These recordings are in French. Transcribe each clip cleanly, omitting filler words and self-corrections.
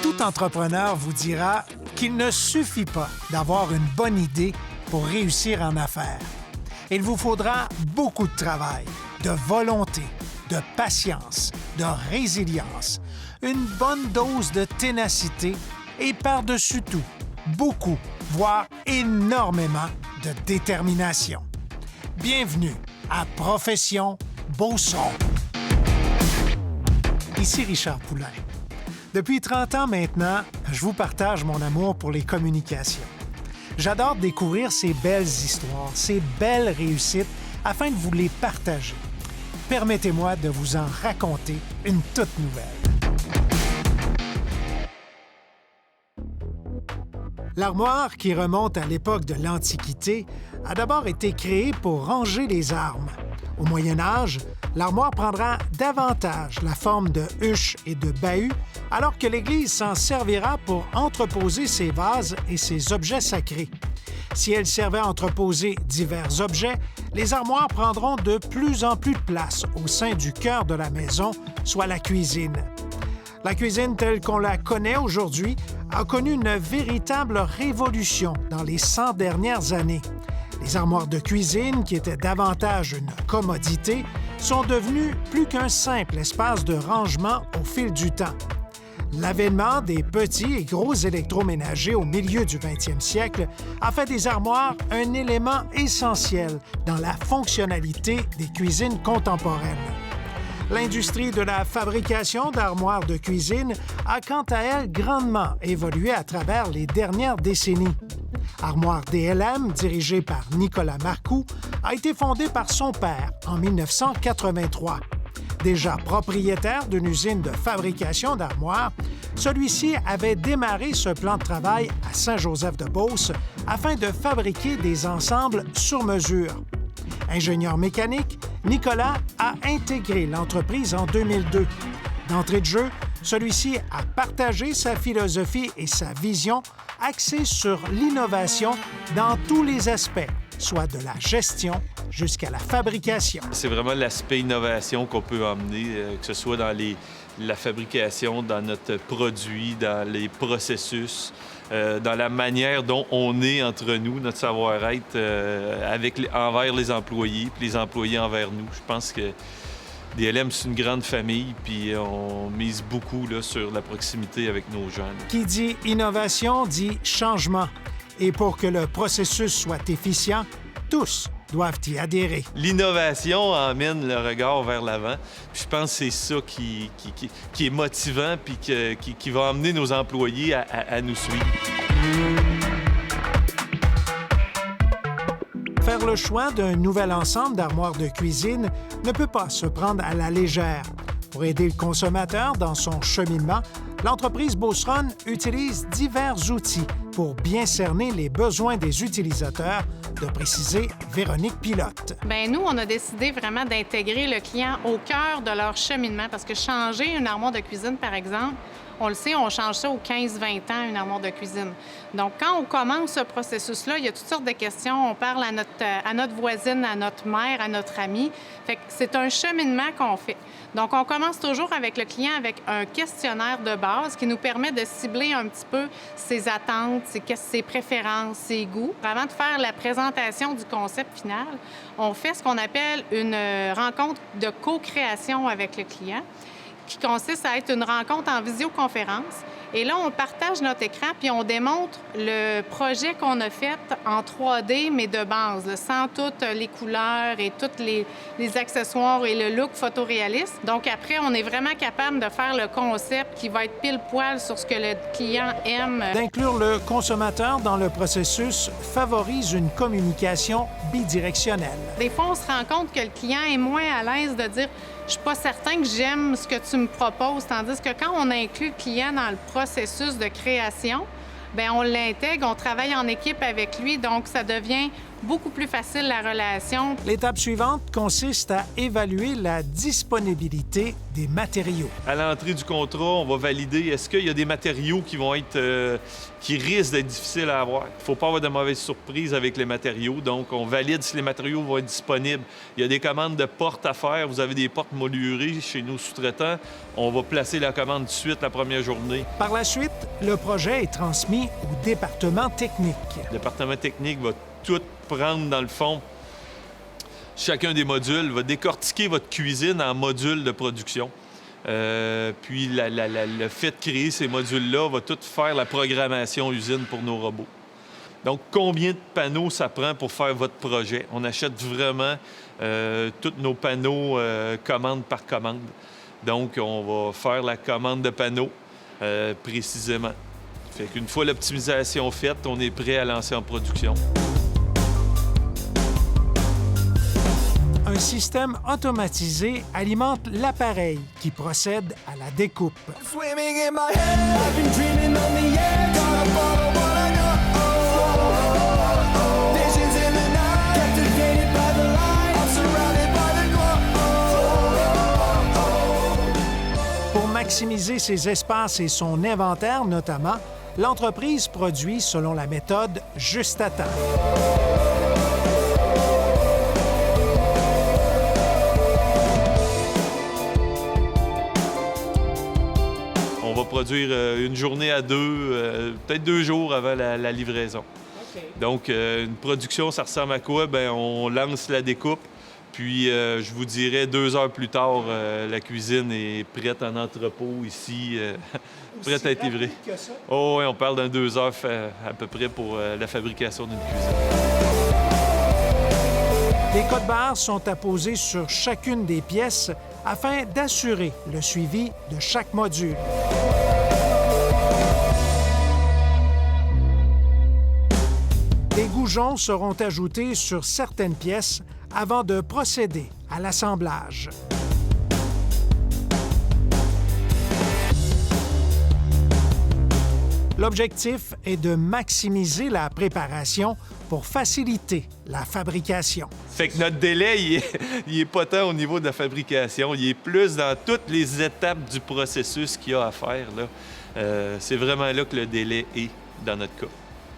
Tout entrepreneur vous dira qu'il ne suffit pas d'avoir une bonne idée pour réussir en affaires. Il vous faudra beaucoup de travail, de volonté, de patience, de résilience, une bonne dose de ténacité et par-dessus tout, beaucoup, voire énormément de détermination. Bienvenue à Profession Beauceron. Ici Richard Poulain. Depuis 30 ans maintenant, je vous partage mon amour pour les communications. J'adore découvrir ces belles histoires, ces belles réussites, afin de vous les partager. Permettez-moi de vous en raconter une toute nouvelle. L'armoire, qui remonte à l'époque de l'Antiquité, a d'abord été créée pour ranger les armes. Au Moyen Âge, l'armoire prendra davantage la forme de huche et de bahut, alors que l'Église s'en servira pour entreposer ses vases et ses objets sacrés. Si elle servait à entreposer divers objets, les armoires prendront de plus en plus de place au sein du cœur de la maison, soit la cuisine. La cuisine telle qu'on la connaît aujourd'hui a connu une véritable révolution dans les 100 dernières années. Les armoires de cuisine, qui étaient davantage une commodité, sont devenues plus qu'un simple espace de rangement au fil du temps. L'avènement des petits et gros électroménagers au milieu du 20e siècle a fait des armoires un élément essentiel dans la fonctionnalité des cuisines contemporaines. L'industrie de la fabrication d'armoires de cuisine a quant à elle grandement évolué à travers les dernières décennies. Armoire DLM, dirigée par Nicolas Marcoux, a été fondée par son père en 1983. Déjà propriétaire d'une usine de fabrication d'armoires, celui-ci avait démarré ce plan de travail à Saint-Joseph-de-Beauce afin de fabriquer des ensembles sur mesure. Ingénieur mécanique, Nicolas a intégré l'entreprise en 2002. D'entrée de jeu, celui-ci a partagé sa philosophie et sa vision axée sur l'innovation dans tous les aspects, soit de la gestion jusqu'à la fabrication. C'est vraiment l'aspect innovation qu'on peut emmener, que ce soit dans la fabrication, dans notre produit, dans les processus, dans la manière dont on est entre nous, notre savoir-être envers les employés, puis les employés envers nous. Je pense que DLM, c'est une grande famille, puis on mise beaucoup là, sur la proximité avec nos jeunes. Qui dit innovation dit changement. Et pour que le processus soit efficient, tous doivent y adhérer. L'innovation emmène le regard vers l'avant. Puis je pense que c'est ça qui est motivant puis qui va emmener nos employés à nous suivre. Faire le choix d'un nouvel ensemble d'armoires de cuisine ne peut pas se prendre à la légère. Pour aider le consommateur dans son cheminement, l'entreprise Beauceron utilise divers outils pour bien cerner les besoins des utilisateurs, de préciser Véronique Pilote. Bien, nous, on a décidé vraiment d'intégrer le client au cœur de leur cheminement parce que changer une armoire de cuisine, par exemple, on le sait, on change ça aux 15-20 ans, une armoire de cuisine. Donc, quand on commence ce processus-là, il y a toutes sortes de questions. On parle à notre voisine, à notre mère, à notre amie. Fait que c'est un cheminement qu'on fait. Donc, on commence toujours avec le client avec un questionnaire de base qui nous permet de cibler un petit peu ses attentes, ses préférences, ses goûts. Avant de faire la présentation du concept final, on fait ce qu'on appelle une rencontre de co-création avec le client, qui consiste à être une rencontre en visioconférence. Et là, on partage notre écran puis on démontre le projet qu'on a fait en 3D, mais de base, là, sans toutes les couleurs et tous les accessoires et le look photoréaliste. Donc après, on est vraiment capable de faire le concept qui va être pile-poil sur ce que le client aime. D'inclure le consommateur dans le processus favorise une communication bidirectionnelle. Des fois, on se rend compte que le client est moins à l'aise de dire « je suis pas certain que j'aime ce que tu me proposes », tandis que quand on inclut le client dans le processus de création, bien, on l'intègre, on travaille en équipe avec lui, donc ça devient beaucoup plus facile la relation. L'étape suivante consiste à évaluer la disponibilité des matériaux. À l'entrée du contrat, on va valider est-ce qu'il y a des matériaux qui vont être qui risquent d'être difficiles à avoir. Il ne faut pas avoir de mauvaises surprises avec les matériaux, donc on valide si les matériaux vont être disponibles. Il y a des commandes de portes à faire. Vous avez des portes moulurées chez nos sous-traitants. On va placer la commande tout de suite la première journée. Par la suite, le projet est transmis au département technique. Le département technique va tout prendre dans le fond. Chacun des modules va décortiquer votre cuisine en modules de production. Puis le fait de créer ces modules-là va tout faire la programmation usine pour nos robots. Donc, combien de panneaux ça prend pour faire votre projet? On achète vraiment tous nos panneaux commande par commande. Donc, on va faire la commande de panneaux précisément. Fait qu'une fois l'optimisation faite, on est prêt à lancer en production. Un système automatisé alimente l'appareil qui procède à la découpe. Pour maximiser ses espaces et son inventaire notamment, l'entreprise produit selon la méthode juste à temps. On va produire une journée à deux, peut-être 2 jours avant la livraison. Okay. Donc, une production, ça ressemble à quoi? Bien, on lance la découpe, puis je vous dirais 2 heures plus tard, la cuisine est prête en entrepôt ici, prête à être livrée. Oh oui, on parle d'un 2 heures à peu près pour la fabrication d'une cuisine. Des codes barres sont apposés sur chacune des pièces afin d'assurer le suivi de chaque module. Des goujons seront ajoutés sur certaines pièces avant de procéder à l'assemblage. L'objectif est de maximiser la préparation pour faciliter la fabrication. Fait que notre délai, il est pas tant au niveau de la fabrication, il est plus dans toutes les étapes du processus qu'il y a à faire, là. C'est vraiment là que le délai est dans notre cas.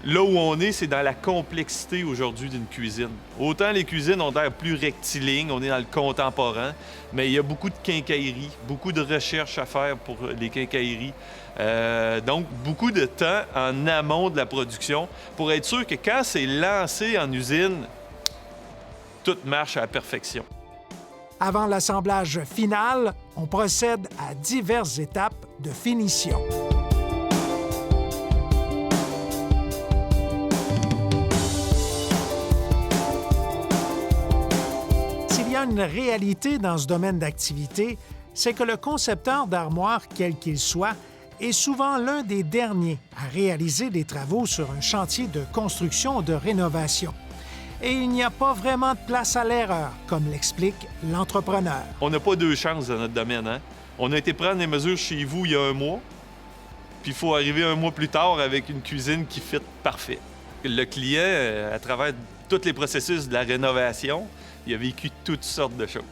Là où on est, c'est dans la complexité aujourd'hui d'une cuisine. Autant les cuisines ont l'air plus rectilignes, on est dans le contemporain, mais il y a beaucoup de quincailleries, beaucoup de recherches à faire pour les quincailleries. Donc, beaucoup de temps en amont de la production pour être sûr que quand c'est lancé en usine, tout marche à la perfection. Avant l'assemblage final, on procède à diverses étapes de finition. S'il y a une réalité dans ce domaine d'activité, c'est que le concepteur d'armoire, quel qu'il soit, est souvent l'un des derniers à réaliser des travaux sur un chantier de construction ou de rénovation. Et il n'y a pas vraiment de place à l'erreur, comme l'explique l'entrepreneur. On n'a pas 2 chances dans notre domaine, hein? On a été prendre les mesures chez vous il y a 1 mois, puis il faut arriver 1 mois plus tard avec une cuisine qui fit parfait. Le client, à travers tous les processus de la rénovation, il a vécu toutes sortes de choses.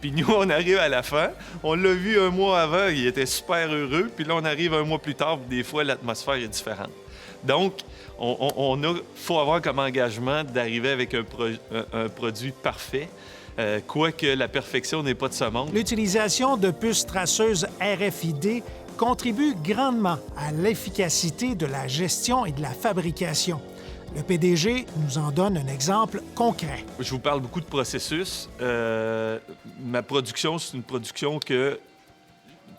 Puis nous, on arrive à la fin, on l'a vu 1 mois avant, il était super heureux, puis là, on arrive 1 mois plus tard, des fois, l'atmosphère est différente. Donc, faut avoir comme engagement d'arriver avec un produit parfait, quoique la perfection n'est pas de ce monde. L'utilisation de puces traceuses RFID contribue grandement à l'efficacité de la gestion et de la fabrication. Le PDG nous en donne un exemple concret. Je vous parle beaucoup de processus. Ma production, c'est une production que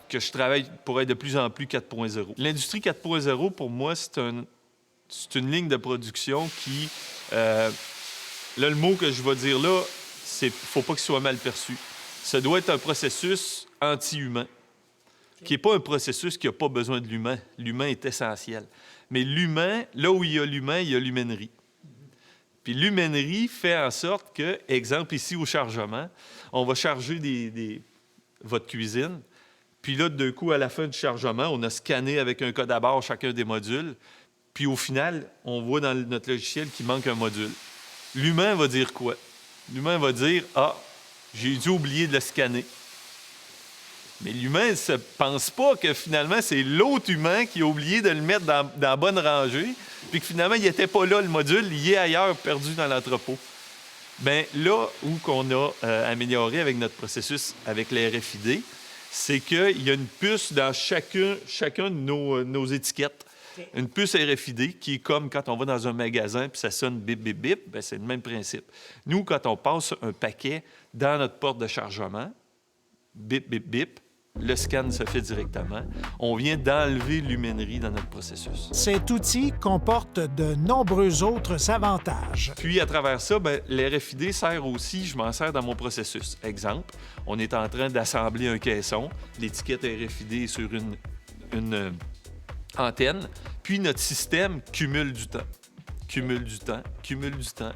je travaille pour être de plus en plus 4.0. L'industrie 4.0, pour moi, c'est une ligne de production qui... là, le mot que je vais dire là, c'est qu'il ne faut pas qu'il soit mal perçu. Ça doit être un processus anti-humain, qui n'est pas un processus qui n'a pas besoin de l'humain. L'humain est essentiel. Mais l'humain, là où il y a l'humain, il y a l'humainerie. Puis l'humainerie fait en sorte que, exemple ici au chargement, on va charger votre cuisine, puis là, d'un coup, à la fin du chargement, on a scanné avec un code à barre chacun des modules, puis au final, on voit dans notre logiciel qu'il manque un module. l'humain va dire quoi? L'humain va dire « Ah, j'ai dû oublier de le scanner. » Mais l'humain ne se pense pas que finalement, c'est l'autre humain qui a oublié de le mettre dans la bonne rangée, puis que finalement, il n'était pas là, le module, il est ailleurs, perdu dans l'entrepôt. Bien, là où qu'on a amélioré avec notre processus avec les RFID, c'est qu'il y a une puce dans chacun de nos étiquettes. Une puce RFID qui est comme quand on va dans un magasin puis ça sonne bip, bip, bip, bien, c'est le même principe. Nous, quand on passe un paquet dans notre porte de chargement, bip, bip, bip, le scan se fait directement. On vient d'enlever l'humainerie dans notre processus. Cet outil comporte de nombreux autres avantages. Puis, à travers ça, bien, l'RFID sert aussi, je m'en sers dans mon processus. Exemple, on est en train d'assembler un caisson. L'étiquette RFID est sur une antenne. Puis, notre système cumule du temps. Cumule du temps.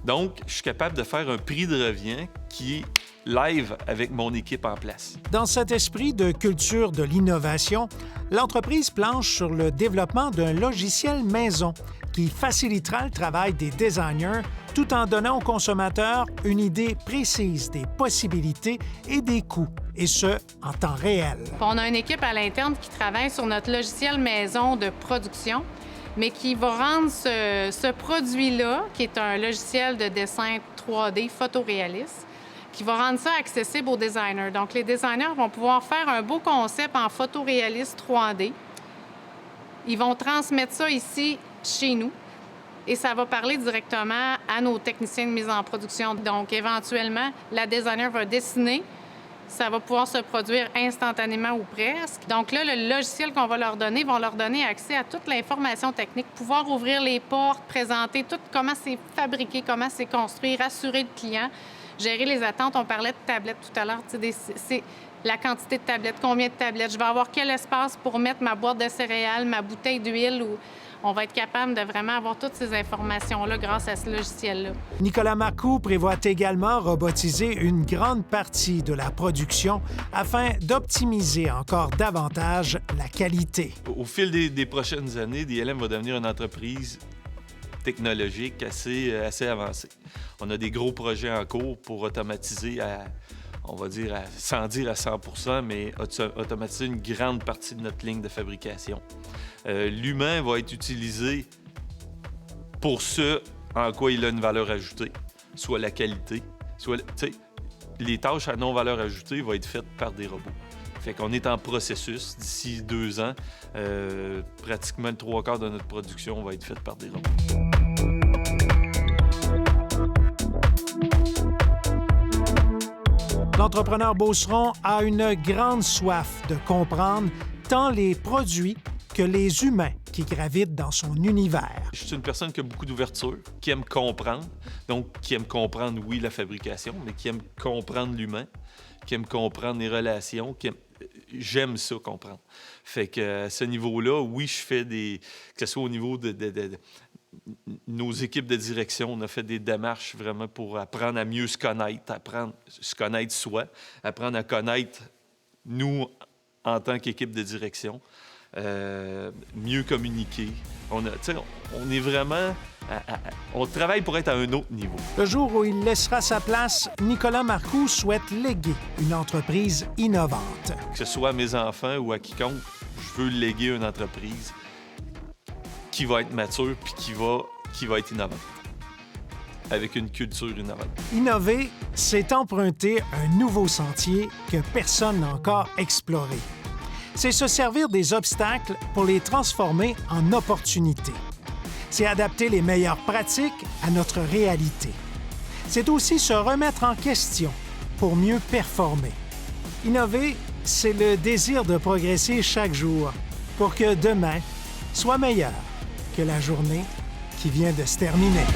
Donc, je suis capable de faire un prix de revient qui est live avec mon équipe en place. Dans cet esprit de culture de l'innovation, l'entreprise planche sur le développement d'un logiciel maison qui facilitera le travail des designers tout en donnant aux consommateurs une idée précise des possibilités et des coûts, et ce, en temps réel. On a une équipe à l'interne qui travaille sur notre logiciel maison de production, mais qui va rendre ce produit-là, qui est un logiciel de dessin 3D photoréaliste, qui va rendre ça accessible aux designers. Donc, les designers vont pouvoir faire un beau concept en photoréaliste 3D. Ils vont transmettre ça ici, chez nous, et ça va parler directement à nos techniciens de mise en production. Donc, éventuellement, la designer va dessiner. Ça va pouvoir se produire instantanément ou presque. Donc là, le logiciel qu'on va leur donner, vont leur donner accès à toute l'information technique, pouvoir ouvrir les portes, présenter tout comment c'est fabriqué, comment c'est construit, rassurer le client, gérer les attentes. On parlait de tablettes tout à l'heure. C'est la quantité de tablettes, combien de tablettes. Je vais avoir quel espace pour mettre ma boîte de céréales, ma bouteille d'huile. On va être capable de vraiment avoir toutes ces informations-là grâce à ce logiciel-là. Nicolas Marcoux prévoit également robotiser une grande partie de la production afin d'optimiser encore davantage la qualité. Au fil des prochaines années, DLM va devenir une entreprise technologique assez avancée. On a des gros projets en cours pour automatiser sans dire à 100 mais automatiser une grande partie de notre ligne de fabrication. L'humain va être utilisé pour ce en quoi il a une valeur ajoutée, soit la qualité, soit les tâches à non-valeur ajoutée vont être faites par des robots. Fait qu'on est en processus. D'ici 2 ans, pratiquement le 3/4 de notre production va être faite par des robots. L'entrepreneur Beauceron a une grande soif de comprendre tant les produits que les humains qui gravitent dans son univers. Je suis une personne qui a beaucoup d'ouverture, qui aime comprendre. Donc, qui aime comprendre, oui, la fabrication, mais qui aime comprendre l'humain, qui aime comprendre les relations, j'aime ça comprendre. Fait que à ce niveau-là, oui, je fais que ce soit au niveau de nos équipes de direction, on a fait des démarches vraiment pour apprendre à mieux se connaître, apprendre à se connaître soi, apprendre à connaître nous en tant qu'équipe de direction, mieux communiquer. On est vraiment... on travaille pour être à un autre niveau. Le jour où il laissera sa place, Nicolas Marcoux souhaite léguer une entreprise innovante. Que ce soit à mes enfants ou à quiconque, je veux léguer une entreprise qui va être mature puis qui va être innovante, avec une culture innovante. Innover, c'est emprunter un nouveau sentier que personne n'a encore exploré. C'est se servir des obstacles pour les transformer en opportunités. C'est adapter les meilleures pratiques à notre réalité. C'est aussi se remettre en question pour mieux performer. Innover, c'est le désir de progresser chaque jour pour que demain soit meilleur que la journée qui vient de se terminer.